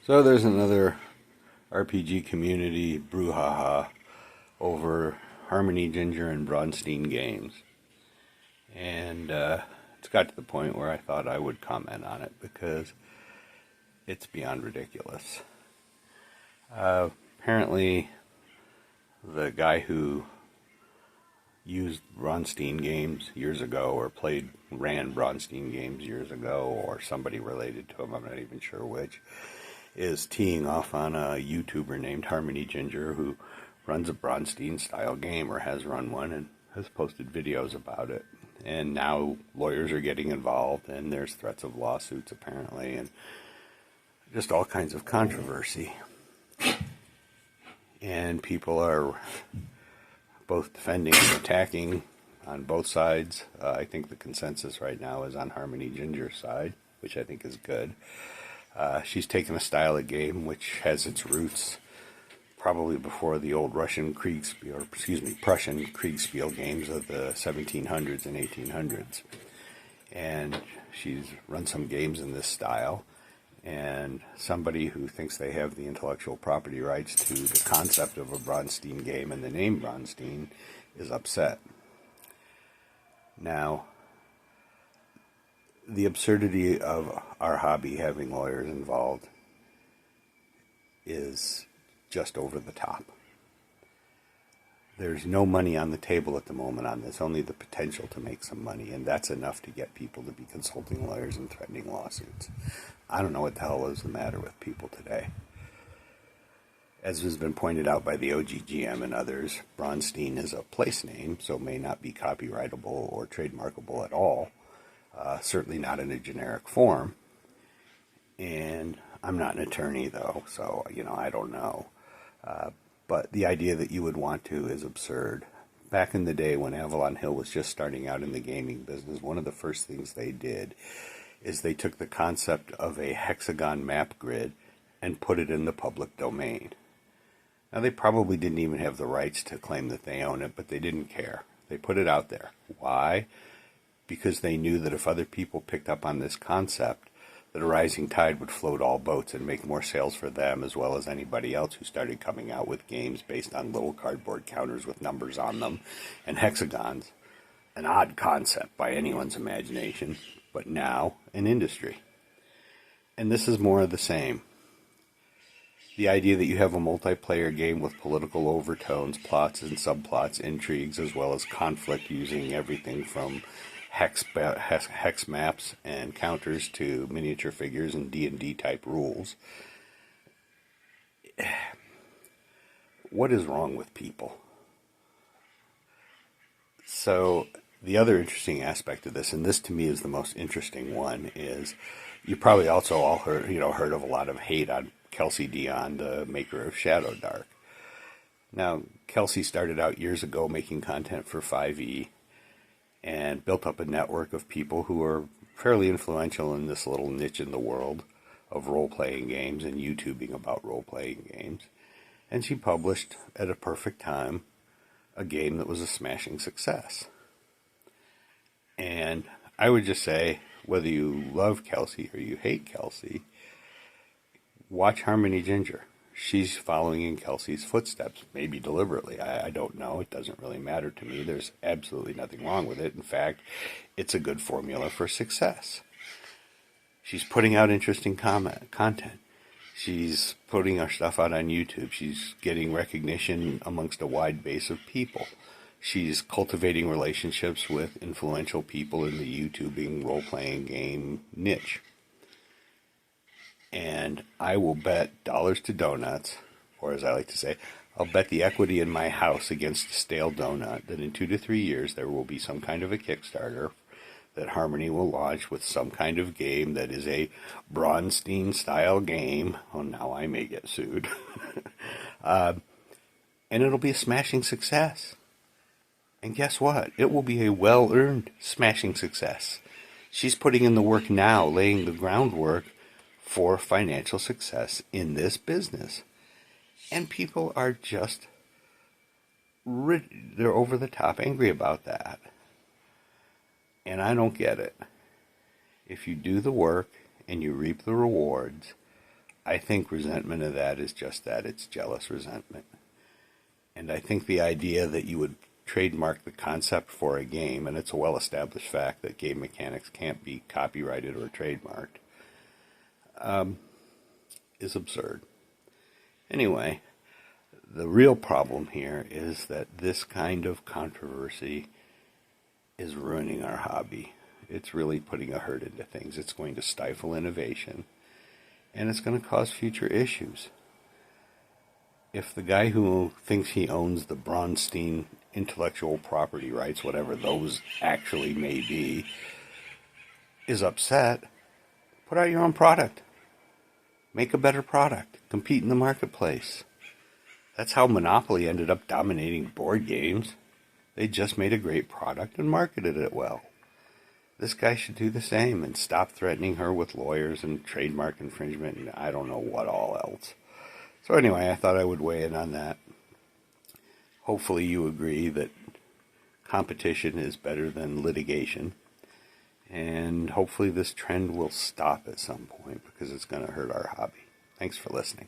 So there's another RPG community brouhaha over Harmonyginger and Braunstein games. And it's got to the point where I thought I would comment on it because it's beyond ridiculous. Apparently, the guy who used Braunstein games years ago, or ran Braunstein games years ago, or somebody related to him, I'm not even sure which, is teeing off on a YouTuber named Harmonyginger who runs a Braunstein style game, or has run one, and has posted videos about it. And now lawyers are getting involved, and there's threats of lawsuits apparently, and just all kinds of controversy. And people are both defending and attacking on both sides. I think the consensus right now is on Harmonyginger's side, which I think is good. She's taken a style of game which has its roots probably before the old Prussian Kriegspiel games of the 1700s and 1800s. And she's run some games in this style. And somebody who thinks they have the intellectual property rights to the concept of a Braunstein game and the name Braunstein is upset. Now, the absurdity of our hobby having lawyers involved is just over the top. There's no money on the table at the moment on this, only the potential to make some money, and that's enough to get people to be consulting lawyers and threatening lawsuits. I don't know what the hell is the matter with people today. As has been pointed out by the OGGM and others, Braunstein is a place name, so may not be copyrightable or trademarkable at all. Certainly not in a generic form. And I'm not an attorney, though, so, I don't know. But the idea that you would want to is absurd. Back in the day when Avalon Hill was just starting out in the gaming business, one of the first things they did is they took the concept of a hexagon map grid and put it in the public domain. Now, they probably didn't even have the rights to claim that they own it, but they didn't care. They put it out there. Why? Because they knew that if other people picked up on this concept, that a rising tide would float all boats and make more sales for them as well as anybody else who started coming out with games based on little cardboard counters with numbers on them and hexagons. An odd concept by anyone's imagination, but now an industry. And this is more of the same. The idea that you have a multiplayer game with political overtones, plots and subplots, intrigues, as well as conflict using everything from hex maps and counters to miniature figures and D&D type rules. What is wrong with people? So the other interesting aspect of this, and this to me is the most interesting one, is you probably also all heard of a lot of hate on Kelsey Dion, the maker of Shadow Dark. Now, Kelsey started out years ago making content for 5e and built up a network of people who are fairly influential in this little niche in the world of role-playing games and YouTubing about role-playing games. And she published, at a perfect time, a game that was a smashing success. And I would just say, whether you love Kelsey or you hate Kelsey, watch Harmonyginger. She's following in Kelsey's footsteps, maybe deliberately. I don't know. It doesn't really matter to me. There's absolutely nothing wrong with it. In fact, it's a good formula for success. She's putting out interesting content. She's putting our stuff out on YouTube. She's getting recognition amongst a wide base of people. She's cultivating relationships with influential people in the YouTubing role-playing game niche. And I will bet dollars to donuts, or as I like to say, I'll bet the equity in my house against a stale donut that in 2 to 3 years there will be some kind of a Kickstarter that Harmony will launch with some kind of game that is a Braunstein-style game. Oh, now I may get sued. And it'll be a smashing success. And guess what? It will be a well-earned smashing success. She's putting in the work now, laying the groundwork for financial success in this business. And people are just, they're over the top angry about that. And I don't get it. If you do the work and you reap the rewards, I think resentment of that is just that. It's jealous resentment. And I think the idea that you would trademark the concept for a game, and it's a well-established fact that game mechanics can't be copyrighted or trademarked, is absurd. Anyway, the real problem here is that this kind of controversy is ruining our hobby. It's really putting a hurt into things. It's going to stifle innovation, and it's going to cause future issues. If the guy who thinks he owns the Braunstein intellectual property rights, whatever those actually may be, is upset, put out your own product. Make a better product. Compete in the marketplace. That's how Monopoly ended up dominating board games. They just made a great product and marketed it well. This guy should do the same and stop threatening her with lawyers and trademark infringement and I don't know what all else. So anyway, I thought I would weigh in on that. Hopefully you agree that competition is better than litigation. And hopefully this trend will stop at some point because it's going to hurt our hobby. Thanks for listening.